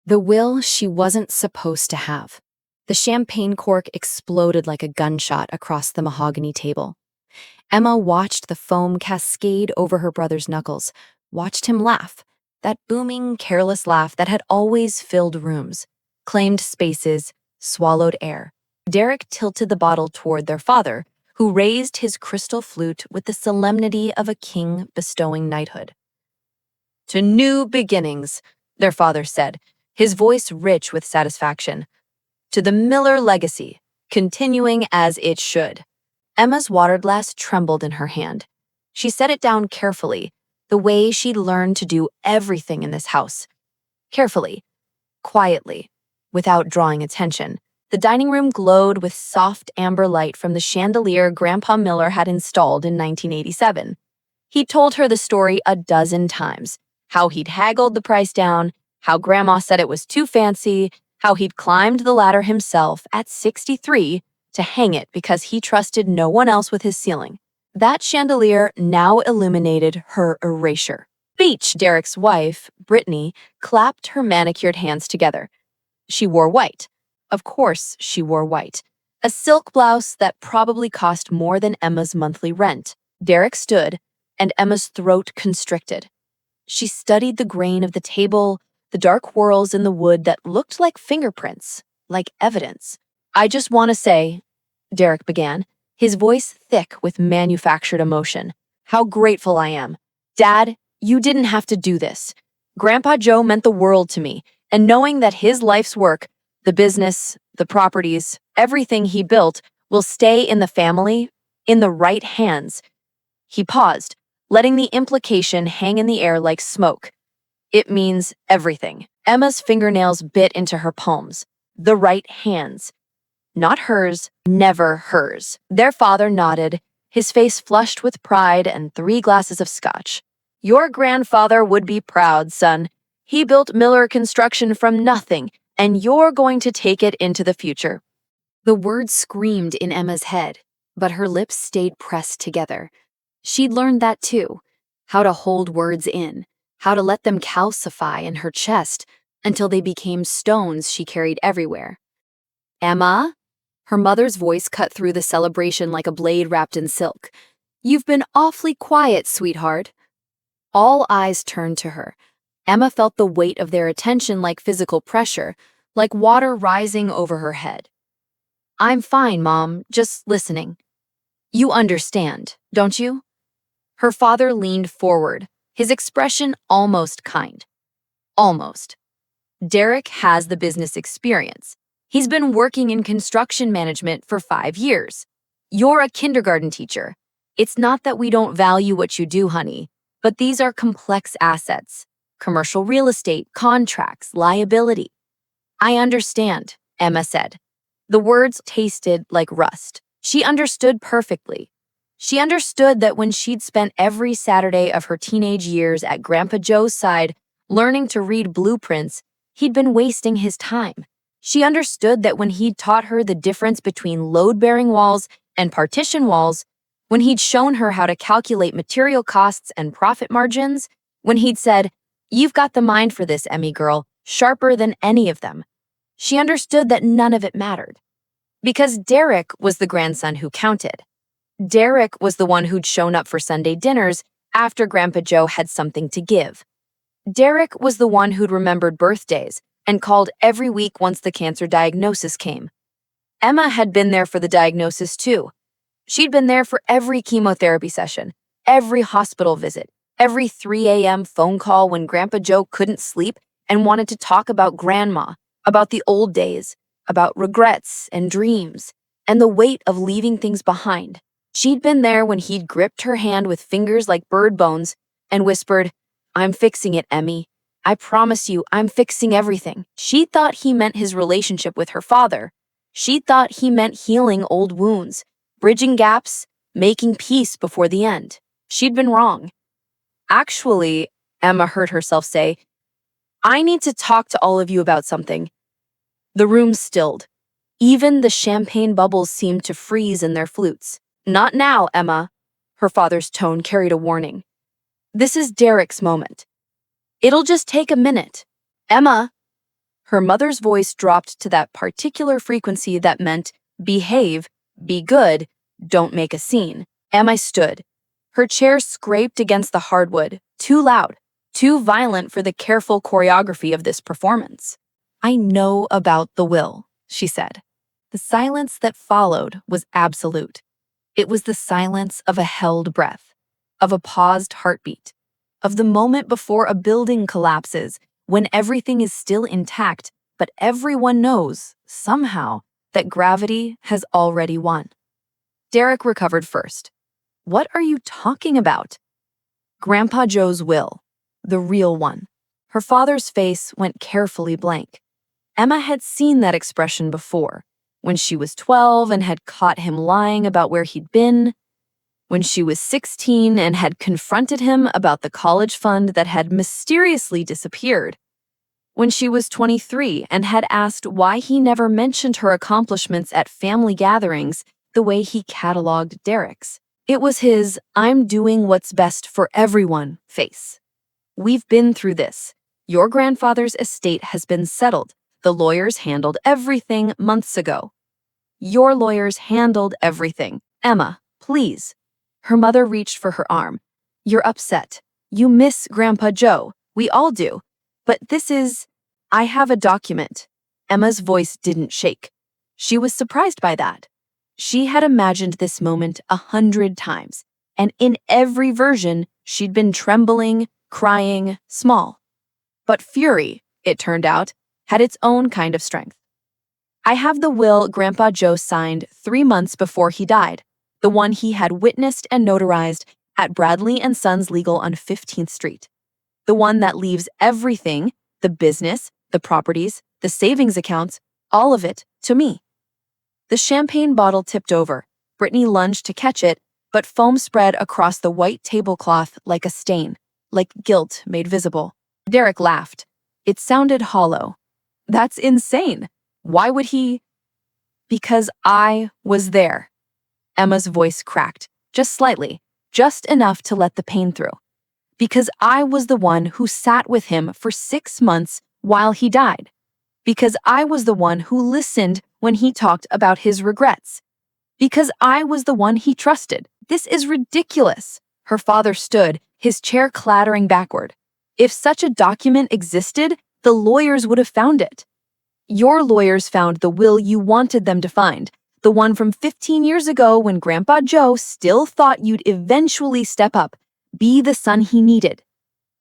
The will she wasn't supposed to have. The champagne cork exploded like a gunshot across the mahogany table. Emma watched the foam cascade over her brother's knuckles, watched him laugh, that booming, careless laugh that had always filled rooms, claimed spaces, swallowed air. Derek tilted the bottle toward their father, who raised his crystal flute with the solemnity of a king bestowing knighthood. "To new beginnings," their father said, his voice rich with satisfaction. "To the Miller legacy, continuing as it should." Emma's water glass trembled in her hand. She set it down carefully, the way she'd learned to do everything in this house. Carefully, quietly, without drawing attention. The dining room glowed with soft amber light from the chandelier Grandpa Miller had installed in 1987. He told her the story a dozen times, how he'd haggled the price down, how Grandma said it was too fancy, how he'd climbed the ladder himself at 63 to hang it because he trusted no one else with his ceiling. That chandelier now illuminated her erasure. Beach, Derek's wife, Brittany, clapped her manicured hands together. She wore white. Of course she wore white. A silk blouse that probably cost more than Emma's monthly rent. Derek stood, and Emma's throat constricted. She studied the grain of the table, the dark whorls in the wood that looked like fingerprints, like evidence. "I just want to say," Derek began, his voice thick with manufactured emotion, "how grateful I am. Dad, you didn't have to do this. Grandpa Joe meant the world to me, and knowing that his life's work, the business, the properties, everything he built, will stay in the family, in the right hands." He paused, letting the implication hang in the air like smoke. "It means everything." Emma's fingernails bit into her palms. The right hands. Not hers, never hers. Their father nodded, his face flushed with pride and 3 glasses of scotch. "Your grandfather would be proud, son. He built Miller Construction from nothing, and you're going to take it into the future." The words screamed in Emma's head, but her lips stayed pressed together. She'd learned that too, how to hold words in, how to let them calcify in her chest until they became stones she carried everywhere. "Emma?" Her mother's voice cut through the celebration like a blade wrapped in silk. "You've been awfully quiet, sweetheart." All eyes turned to her. Emma felt the weight of their attention like physical pressure, like water rising over her head. "I'm fine, Mom, just listening." "You understand, don't you?" Her father leaned forward, his expression almost kind. Almost. "Derek has the business experience. He's been working in construction management for 5 years. You're a kindergarten teacher. It's not that we don't value what you do, honey, but these are complex assets. Commercial real estate, contracts, liability." "I understand," Emma said. The words tasted like rust. She understood perfectly. She understood that when she'd spent every Saturday of her teenage years at Grandpa Joe's side, learning to read blueprints, he'd been wasting his time. She understood that when he'd taught her the difference between load-bearing walls and partition walls, when he'd shown her how to calculate material costs and profit margins, when he'd said, "You've got the mind for this, Emmy girl, sharper than any of them," she understood that none of it mattered. Because Derek was the grandson who counted. Derek was the one who'd shown up for Sunday dinners after Grandpa Joe had something to give. Derek was the one who'd remembered birthdays and called every week once the cancer diagnosis came. Emma had been there for the diagnosis too. She'd been there for every chemotherapy session, every hospital visit, every 3 a.m. phone call when Grandpa Joe couldn't sleep and wanted to talk about Grandma, about the old days, about regrets and dreams, and the weight of leaving things behind. She'd been there when he'd gripped her hand with fingers like bird bones and whispered, "I'm fixing it, Emmy. I promise you, I'm fixing everything." She thought he meant his relationship with her father. She thought he meant healing old wounds, bridging gaps, making peace before the end. She'd been wrong. "Actually," Emma heard herself say, "I need to talk to all of you about something." The room stilled. Even the champagne bubbles seemed to freeze in their flutes. "Not now, Emma." Her father's tone carried a warning. "This is Derek's moment. It'll just take a minute." "Emma!" Her mother's voice dropped to that particular frequency that meant behave, be good, don't make a scene. Emmy stood. Her chair scraped against the hardwood, too loud, too violent for the careful choreography of this performance. I know about the will, she said. The silence that followed was absolute. It was the silence of a held breath, of a paused heartbeat, of the moment before a building collapses, when everything is still intact, but everyone knows, somehow, that gravity has already won. Derek recovered first. What are you talking about? Grandpa Joe's will, the real one. Her father's face went carefully blank. Emma had seen that expression before, when she was 12 and had caught him lying about where he'd been, when she was 16 and had confronted him about the college fund that had mysteriously disappeared, when she was 23 and had asked why he never mentioned her accomplishments at family gatherings the way he cataloged Derek's. It was his "I'm doing what's best for everyone" face. We've been through this. Your grandfather's estate has been settled. The lawyers handled everything months ago. Your lawyers handled everything. Emma, please. Her mother reached for her arm. You're upset. You miss Grandpa Joe. We all do. But I have a document. Emma's voice didn't shake. She was surprised by that. She had imagined this moment 100 times, and in every version, she'd been trembling, crying, small. But fury, it turned out, had its own kind of strength. I have the will Grandpa Joe signed 3 months before he died, the one he had witnessed and notarized at Bradley & Sons Legal on 15th Street. The one that leaves everything, the business, the properties, the savings accounts, all of it, to me. The champagne bottle tipped over. Brittany lunged to catch it, but foam spread across the white tablecloth like a stain, like guilt made visible. Derek laughed. It sounded hollow. That's insane. Why would he? Because I was there. Emma's voice cracked, just slightly, just enough to let the pain through. Because I was the one who sat with him for 6 months while he died. Because I was the one who listened when he talked about his regrets. Because I was the one he trusted. This is ridiculous. Her father stood, his chair clattering backward. If such a document existed, the lawyers would have found it. Your lawyers found the will you wanted them to find, the one from 15 years ago when Grandpa Joe still thought you'd eventually step up, be the son he needed.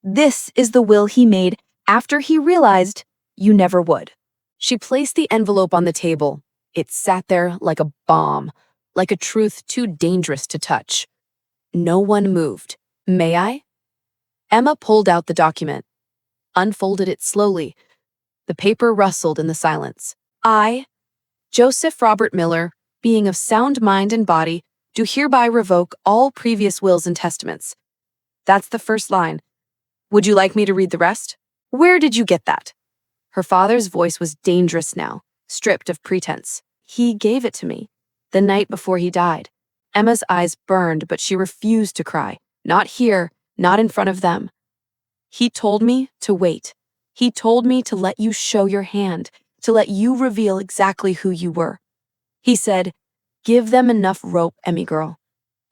This is the will he made after he realized you never would. She placed the envelope on the table. It sat there like a bomb, like a truth too dangerous to touch. No one moved. May I? Emma pulled out the document, unfolded it slowly. The paper rustled in the silence. I, Joseph Robert Miller, being of sound mind and body, do hereby revoke all previous wills and testaments. That's the first line. Would you like me to read the rest? Where did you get that? Her father's voice was dangerous now, stripped of pretense. He gave it to me, the night before he died. Emma's eyes burned, but she refused to cry. Not here, not in front of them. He told me to wait. He told me to let you show your hand, to let you reveal exactly who you were. He said, give them enough rope, Emmy girl.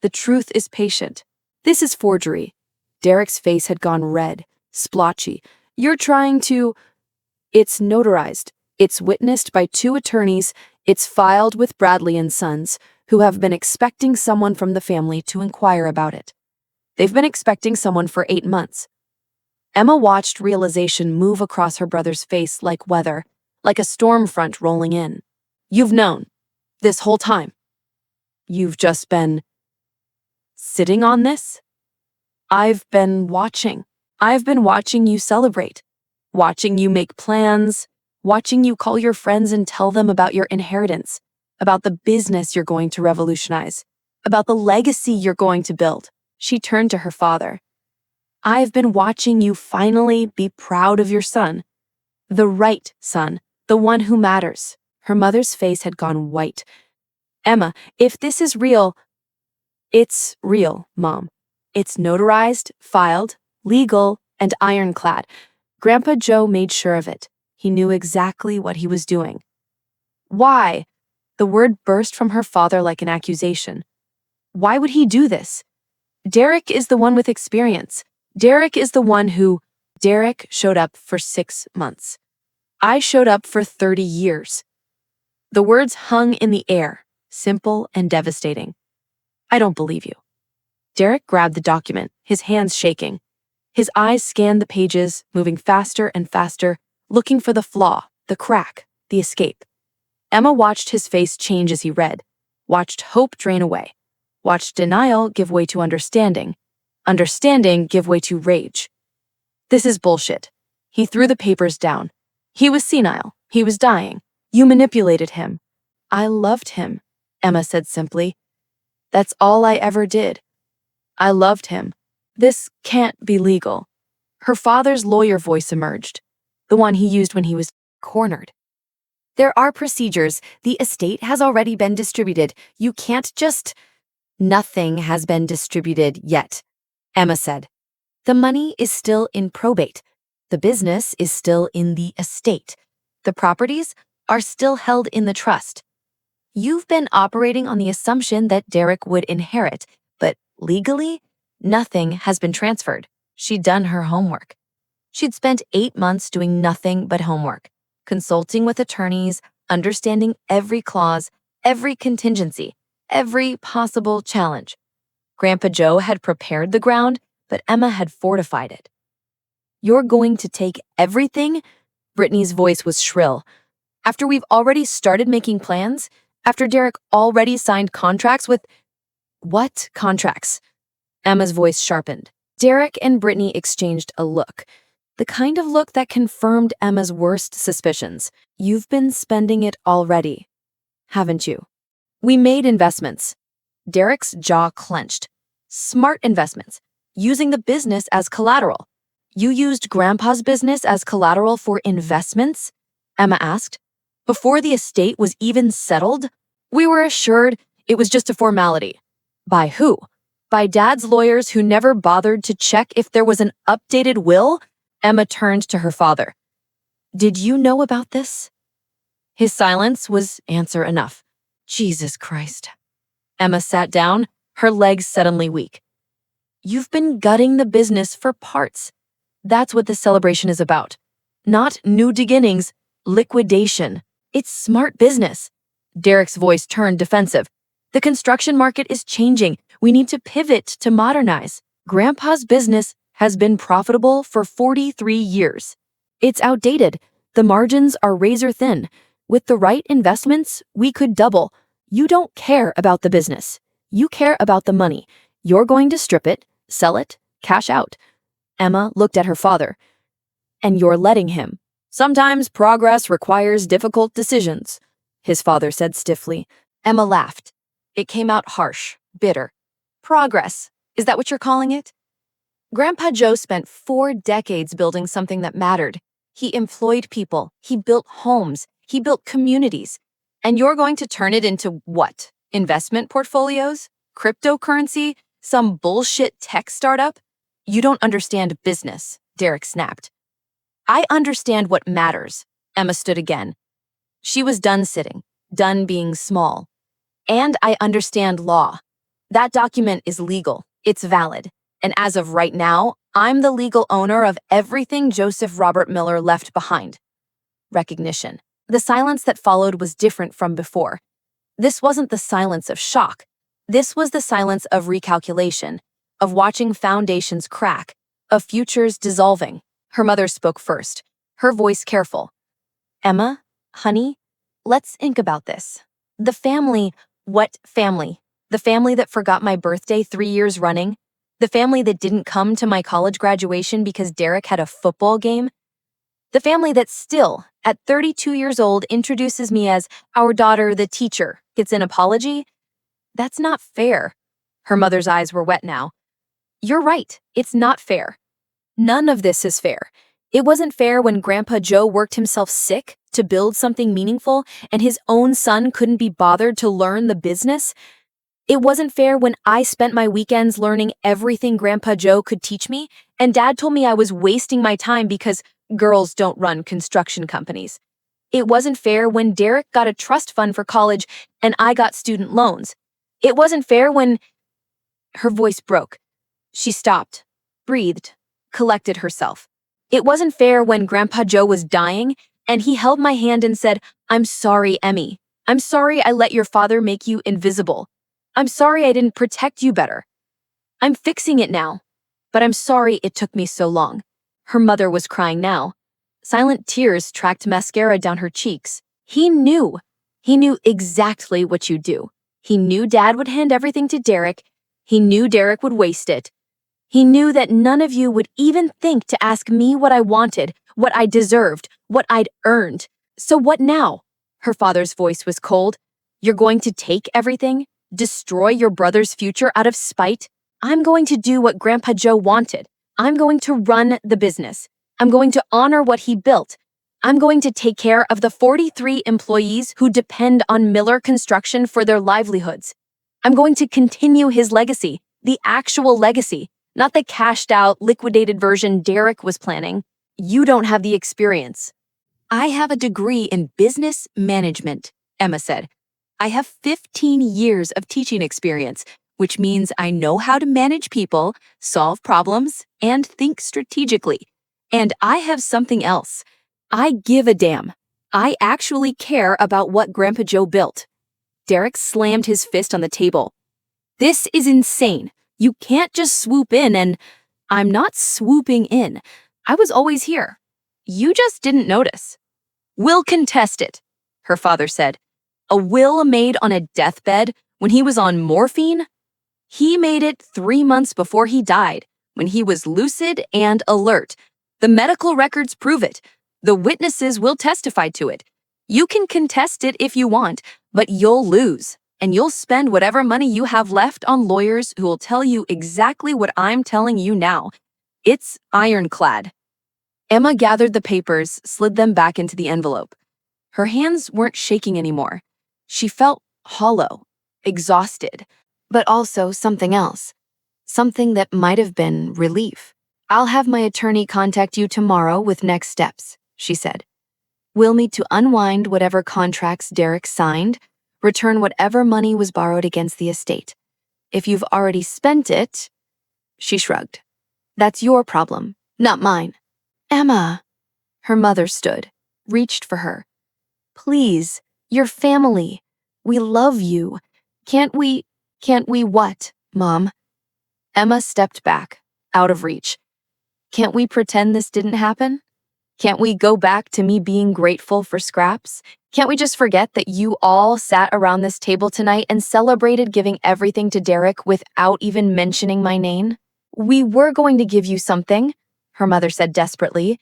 The truth is patient. This is forgery. Derek's face had gone red, splotchy. You're trying to... It's notarized. It's witnessed by 2 attorneys. It's filed with Bradley & Sons, who have been expecting someone from the family to inquire about it. They've been expecting someone for 8 months. Emma watched realization move across her brother's face like weather, like a storm front rolling in. You've known. This whole time. You've just been... sitting on this? I've been watching. I've been watching you celebrate. Watching you make plans. Watching you call your friends and tell them about your inheritance. About the business you're going to revolutionize. About the legacy you're going to build. She turned to her father. I've been watching you finally be proud of your son. The right son, the one who matters. Her mother's face had gone white. Emma, if this is real... It's real, Mom. It's notarized, filed, legal, and ironclad. Grandpa Joe made sure of it. He knew exactly what he was doing. Why? The word burst from her father like an accusation. Why would he do this? Derek is the one with experience. Derek is the one who... Derek showed up for 6 months. I showed up for 30 years. The words hung in the air, simple and devastating. I don't believe you. Derek grabbed the document, his hands shaking. His eyes scanned the pages, moving faster and faster, looking for the flaw, the crack, the escape. Emma watched his face change as he read, watched hope drain away, watched denial give way to understanding, understanding give way to rage. This is bullshit. He threw the papers down. He was senile. He was dying. You manipulated him. I loved him, Emma said simply. That's all I ever did. I loved him. This can't be legal. Her father's lawyer voice emerged, the one he used when he was cornered. There are procedures. The estate has already been distributed. You can't just... Nothing has been distributed yet, Emma said. The money is still in probate. The business is still in the estate. The properties are still held in the trust. You've been operating on the assumption that Derek would inherit, but legally, nothing has been transferred. She'd done her homework. She'd spent 8 months doing nothing but homework, consulting with attorneys, understanding every clause, every contingency, every possible challenge. Grandpa Joe had prepared the ground, but Emma had fortified it. You're going to take everything? Brittany's voice was shrill. After we've already started making plans? After Derek already signed contracts with... What contracts? Emma's voice sharpened. Derek and Brittany exchanged a look. The kind of look that confirmed Emma's worst suspicions. You've been spending it already, haven't you? We made investments. Derek's jaw clenched. Smart investments, using the business as collateral. You used Grandpa's business as collateral for investments? Emma asked. Before the estate was even settled? We were assured it was just a formality. By who? By Dad's lawyers who never bothered to check if there was an updated will? Emma turned to her father. Did you know about this? His silence was answer enough. Jesus Christ. Emma sat down, her legs suddenly weak. You've been gutting the business for parts. That's what this celebration is about. Not new beginnings, liquidation. It's smart business. Derek's voice turned defensive. The construction market is changing. We need to pivot to modernize. Grandpa's business has been profitable for 43 years. It's outdated. The margins are razor thin. With the right investments, we could double. You don't care about the business. You care about the money. You're going to strip it, sell it, cash out. Emma looked at her father. And you're letting him. Sometimes progress requires difficult decisions, his father said stiffly. Emma laughed. It came out harsh, bitter. Progress. Is that what you're calling it? Grandpa Joe spent 4 decades building something that mattered. He employed people. He built homes. He built communities. And you're going to turn it into what? Investment portfolios? Cryptocurrency? Some bullshit tech startup? You don't understand business, Derek snapped. I understand what matters. Emma stood again. She was done sitting, done being small. And I understand law. That document is legal. It's valid. And as of right now, I'm the legal owner of everything Joseph Robert Miller left behind. Recognition. The silence that followed was different from before. This wasn't the silence of shock. This was the silence of recalculation, of watching foundations crack, of futures dissolving. Her mother spoke first, her voice careful. Emma, honey, let's think about this. The family, what family? The family that forgot my birthday 3 years running? The family that didn't come to my college graduation because Derek had a football game? The family that still, at 32 years old, introduces me as our daughter, the teacher, gets an apology? That's not fair. Her mother's eyes were wet now. You're right, it's not fair. None of this is fair. It wasn't fair when Grandpa Joe worked himself sick to build something meaningful and his own son couldn't be bothered to learn the business. It wasn't fair when I spent my weekends learning everything Grandpa Joe could teach me, and Dad told me I was wasting my time because girls don't run construction companies. It wasn't fair when Derek got a trust fund for college and I got student loans. It wasn't fair when—" Her voice broke. She stopped, breathed, collected herself. It wasn't fair when Grandpa Joe was dying and he held my hand and said, "I'm sorry, Emmy. I'm sorry I let your father make you invisible. I'm sorry I didn't protect you better. I'm fixing it now, but I'm sorry it took me so long." Her mother was crying now. Silent tears tracked mascara down her cheeks. He knew. He knew exactly what you'd do. He knew Dad would hand everything to Derek. He knew Derek would waste it. He knew that none of you would even think to ask me what I wanted, what I deserved, what I'd earned. So what now? Her father's voice was cold. You're going to take everything? Destroy your brother's future out of spite? I'm going to do what Grandpa Joe wanted. I'm going to run the business. I'm going to honor what he built. I'm going to take care of the 43 employees who depend on Miller Construction for their livelihoods. I'm going to continue his legacy, the actual legacy, not the cashed-out, liquidated version Derek was planning. You don't have the experience. I have a degree in business management, Emma said. I have 15 years of teaching experience, which means I know how to manage people, solve problems, and think strategically. And I have something else. I give a damn. I actually care about what Grandpa Joe built. Derek slammed his fist on the table. This is insane. You can't just swoop in and— I'm not swooping in. I was always here. You just didn't notice. We'll contest it, her father said. A will made on a deathbed when he was on morphine? He made it 3 months before he died, when he was lucid and alert. The medical records prove it. The witnesses will testify to it. You can contest it if you want, but you'll lose, and you'll spend whatever money you have left on lawyers who will tell you exactly what I'm telling you now. It's ironclad. Emma gathered the papers, slid them back into the envelope. Her hands weren't shaking anymore. She felt hollow, exhausted, but also something else. Something that might have been relief. I'll have my attorney contact you tomorrow with next steps, she said. We'll meet to unwind whatever contracts Derek signed, return whatever money was borrowed against the estate. If you've already spent it, she shrugged. That's your problem, not mine. Emma. Her mother stood, reached for her. Please, your family. We love you. Can't we what, Mom? Emma stepped back, out of reach. Can't we pretend this didn't happen? Can't we go back to me being grateful for scraps? Can't we just forget that you all sat around this table tonight and celebrated giving everything to Derek without even mentioning my name? We were going to give you something, her mother said desperately.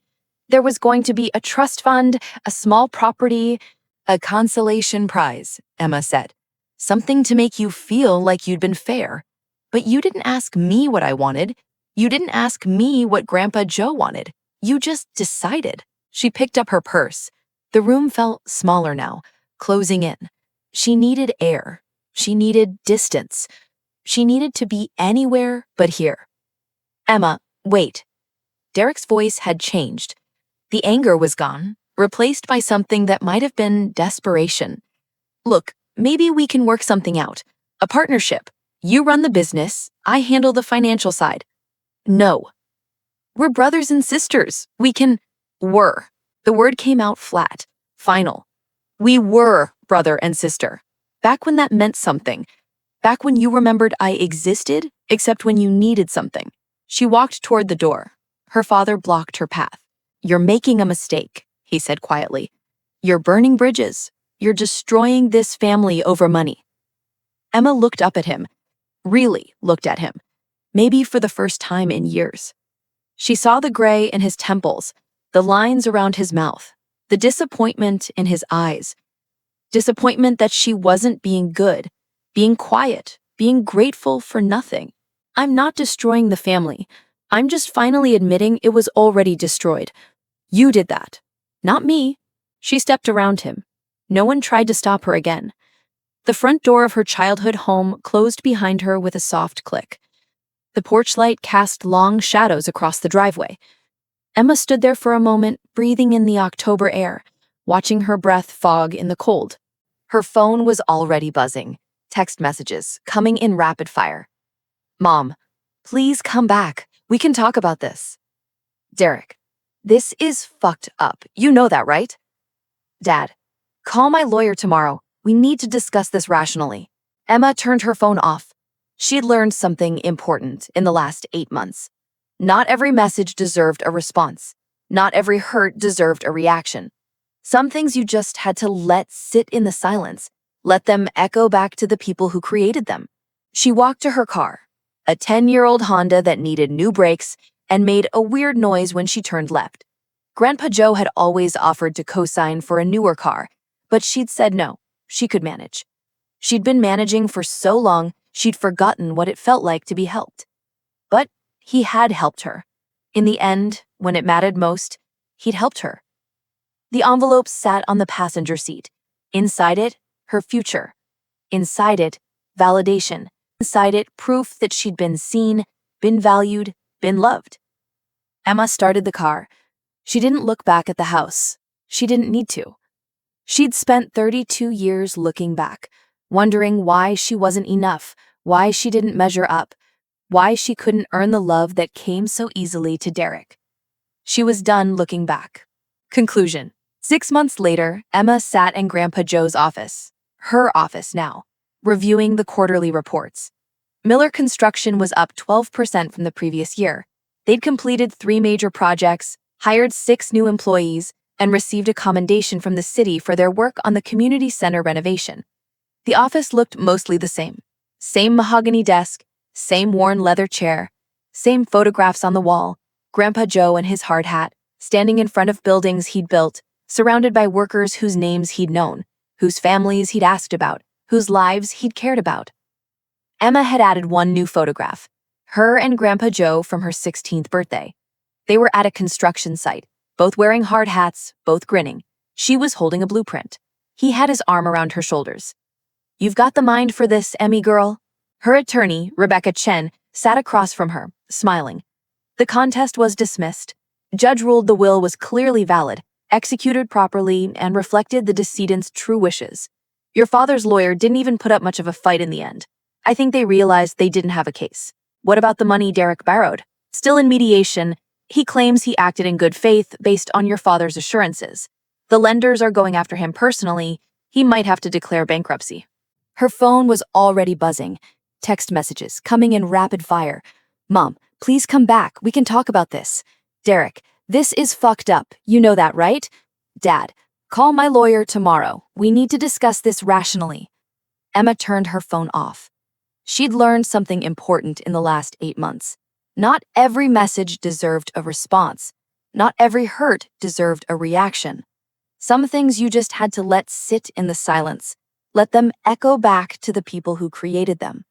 There was going to be a trust fund, a small property, a consolation prize, Emma said. Something to make you feel like you'd been fair. But you didn't ask me what I wanted. You didn't ask me what Grandpa Joe wanted. You just decided. She picked up her purse. The room felt smaller now, closing in. She needed air. She needed distance. She needed to be anywhere but here. Emma, wait. Derek's voice had changed. The anger was gone, replaced by something that might have been desperation. Look, maybe we can work something out. A partnership. You run the business, I handle the financial side. No. We're brothers and sisters. We can— Were. The word came out flat, final. We were brother and sister. Back when that meant something. Back when you remembered I existed, except when you needed something. She walked toward the door. Her father blocked her path. You're making a mistake, he said quietly. You're burning bridges. You're destroying this family over money. Emma looked up at him, really looked at him, maybe for the first time in years. She saw the gray in his temples, the lines around his mouth, the disappointment in his eyes. Disappointment that she wasn't being good, being quiet, being grateful for nothing. I'm not destroying the family. I'm just finally admitting it was already destroyed. You did that. Not me. She stepped around him. No one tried to stop her again. The front door of her childhood home closed behind her with a soft click. The porch light cast long shadows across the driveway. Emma stood there for a moment, breathing in the October air, watching her breath fog in the cold. Her phone was already buzzing, text messages coming in rapid fire. Mom, please come back. We can talk about this. Derek, this is fucked up. You know that, right? Dad, call my lawyer tomorrow. We need to discuss this rationally. Emma turned her phone off. She'd learned something important in the last 8 months. Not every message deserved a response. Not every hurt deserved a reaction. Some things you just had to let sit in the silence, let them echo back to the people who created them. She walked to her car, a 10-year-old Honda that needed new brakes and made a weird noise when she turned left. Grandpa Joe had always offered to co-sign for a newer car, but she'd said no, she could manage. She'd been managing for so long, she'd forgotten what it felt like to be helped. But he had helped her. In the end, when it mattered most, he'd helped her. The envelope sat on the passenger seat. Inside it, her future. Inside it, validation. Inside it, proof that she'd been seen, been valued, been loved. Emma started the car. She didn't look back at the house. She didn't need to. She'd spent 32 years looking back, wondering why she wasn't enough, why she didn't measure up, why she couldn't earn the love that came so easily to Derek. She was done looking back. Conclusion. 6 months later, Emma sat in Grandpa Joe's office, her office now, reviewing the quarterly reports. Miller Construction was up 12% from the previous year. They'd completed 3 major projects, hired 6 new employees, and received a commendation from the city for their work on the community center renovation. The office looked mostly the same. Same mahogany desk, same worn leather chair, same photographs on the wall, Grandpa Joe in his hard hat, standing in front of buildings he'd built, surrounded by workers whose names he'd known, whose families he'd asked about, whose lives he'd cared about. Emma had added one new photograph, her and Grandpa Joe from her 16th birthday. They were at a construction site, both wearing hard hats, both grinning. She was holding a blueprint. He had his arm around her shoulders. "You've got the mind for this, Emmy girl." Her attorney, Rebecca Chen, sat across from her, smiling. The contest was dismissed. Judge ruled the will was clearly valid, executed properly, and reflected the decedent's true wishes. Your father's lawyer didn't even put up much of a fight in the end. I think they realized they didn't have a case. What about the money Derek borrowed? Still in mediation, he claims he acted in good faith based on your father's assurances. The lenders are going after him personally. He might have to declare bankruptcy. Her phone was already buzzing. Text messages coming in rapid fire. Mom, please come back. We can talk about this. Derek, this is fucked up. You know that, right? Dad, call my lawyer tomorrow. We need to discuss this rationally. Emma turned her phone off. She'd learned something important in the last 8 months. Not every message deserved a response. Not every hurt deserved a reaction. Some things you just had to let sit in the silence. Let them echo back to the people who created them.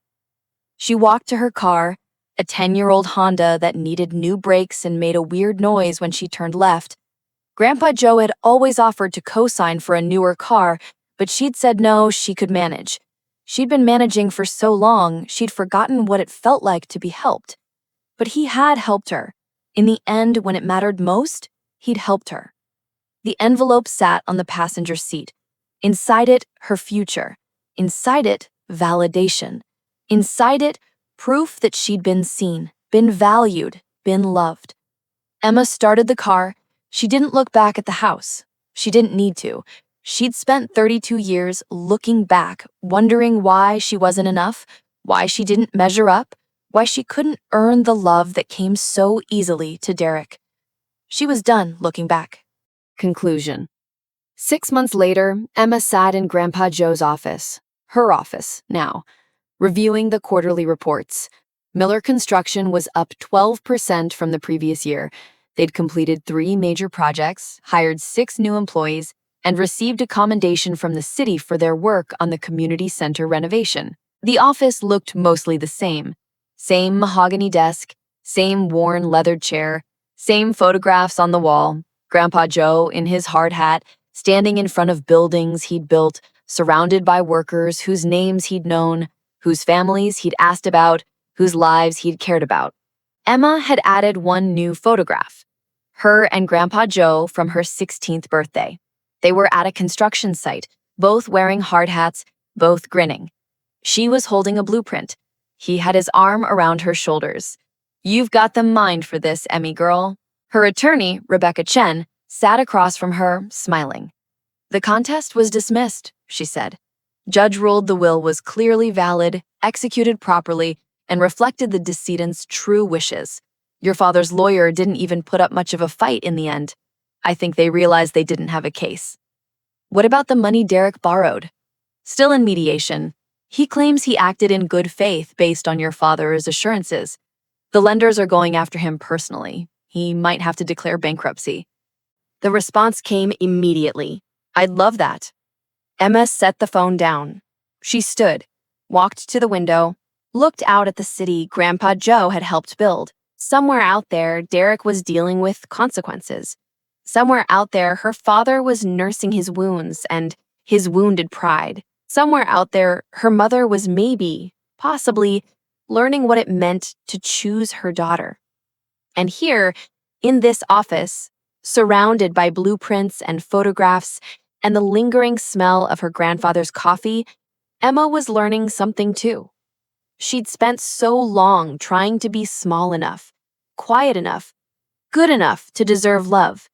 She walked to her car, a 10-year-old Honda that needed new brakes and made a weird noise when she turned left. Grandpa Joe had always offered to co-sign for a newer car, but she'd said no, she could manage. She'd been managing for so long, she'd forgotten what it felt like to be helped. But he had helped her. In the end, when it mattered most, he'd helped her. The envelope sat on the passenger seat. Inside it, her future. Inside it, validation. Inside it, proof that she'd been seen, been valued, been loved. Emma started the car. She didn't look back at the house. She didn't need to. She'd spent 32 years looking back, wondering why she wasn't enough, why she didn't measure up, why she couldn't earn the love that came so easily to Derek. She was done looking back. Conclusion. 6 months later, Emma sat in Grandpa Joe's office, her office now, reviewing the quarterly reports. Miller Construction was up 12% from the previous year. They'd completed 3 major projects, hired 6 new employees, and received a commendation from the city for their work on the community center renovation. The office looked mostly the same. Same mahogany desk, same worn leather chair, same photographs on the wall, Grandpa Joe in his hard hat, standing in front of buildings he'd built, surrounded by workers whose names he'd known, whose families he'd asked about, whose lives he'd cared about. Emma had added one new photograph, her and Grandpa Joe from her 16th birthday. They were at a construction site, both wearing hard hats, both grinning. She was holding a blueprint. He had his arm around her shoulders. "You've got the mind for this, Emmy girl." Her attorney, Rebecca Chen, sat across from her, smiling. "The contest was dismissed," she said. "Judge ruled the will was clearly valid, executed properly, and reflected the decedent's true wishes. Your father's lawyer didn't even put up much of a fight in the end. I think they realized they didn't have a case." "What about the money Derek borrowed?" "Still in mediation. He claims he acted in good faith based on your father's assurances. The lenders are going after him personally. He might have to declare bankruptcy." The response came immediately. "I'd love that." Emma set the phone down. She stood, walked to the window, looked out at the city Grandpa Joe had helped build. Somewhere out there, Derek was dealing with consequences. Somewhere out there, her father was nursing his wounds and his wounded pride. Somewhere out there, her mother was maybe, possibly, learning what it meant to choose her daughter. And here, in this office, surrounded by blueprints and photographs and the lingering smell of her grandfather's coffee, Emma was learning something too. She'd spent so long trying to be small enough, quiet enough, good enough to deserve love.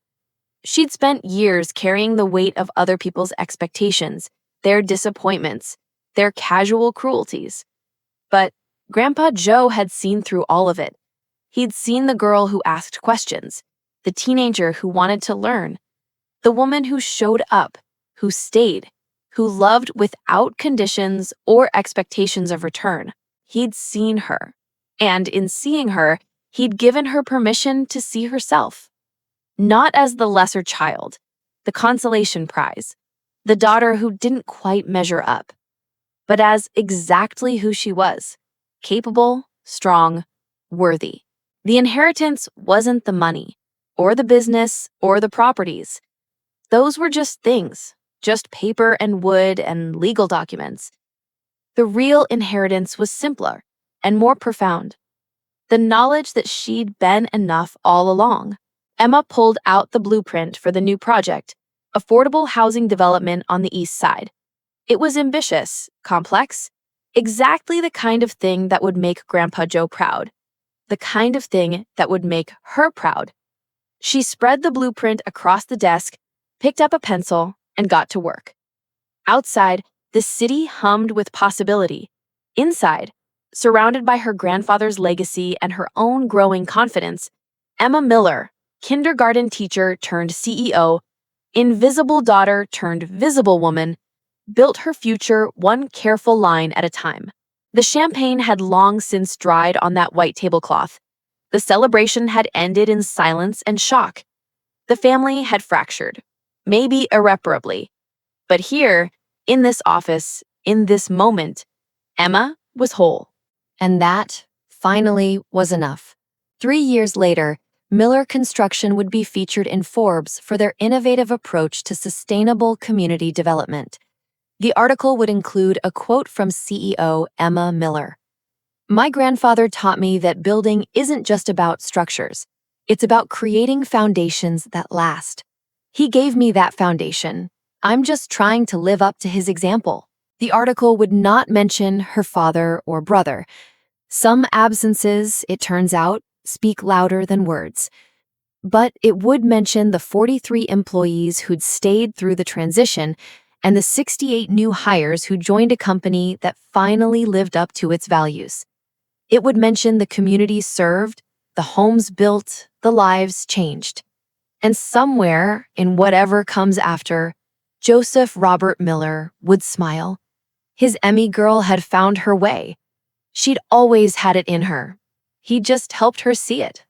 She'd spent years carrying the weight of other people's expectations, their disappointments, their casual cruelties. But Grandpa Joe had seen through all of it. He'd seen the girl who asked questions, the teenager who wanted to learn, the woman who showed up, who stayed, who loved without conditions or expectations of return. He'd seen her, and in seeing her, he'd given her permission to see herself. Not as the lesser child, the consolation prize, the daughter who didn't quite measure up, but as exactly who she was, capable, strong, worthy. The inheritance wasn't the money, or the business, or the properties. Those were just things, just paper and wood and legal documents. The real inheritance was simpler and more profound. The knowledge that she'd been enough all along. Emma pulled out the blueprint for the new project, affordable housing development on the east side. It was ambitious, complex, exactly the kind of thing that would make Grandpa Joe proud, the kind of thing that would make her proud. She spread the blueprint across the desk, picked up a pencil, and got to work. Outside, the city hummed with possibility. Inside, surrounded by her grandfather's legacy and her own growing confidence, Emma Miller, kindergarten teacher turned CEO, invisible daughter turned visible woman, built her future one careful line at a time. The champagne had long since dried on that white tablecloth. The celebration had ended in silence and shock. The family had fractured, maybe irreparably. But here, in this office, in this moment, Emma was whole. And that, finally, was enough. 3 years later, Miller Construction would be featured in Forbes for their innovative approach to sustainable community development. The article would include a quote from CEO Emma Miller. "My grandfather taught me that building isn't just about structures. It's about creating foundations that last. He gave me that foundation. I'm just trying to live up to his example." The article would not mention her father or brother. Some absences, it turns out, speak louder than words. But it would mention the 43 employees who'd stayed through the transition and the 68 new hires who joined a company that finally lived up to its values. It would mention the communities served, the homes built, the lives changed. And somewhere, in whatever comes after, Joseph Robert Miller would smile. His Emmy girl had found her way. She'd always had it in her. He just helped her see it.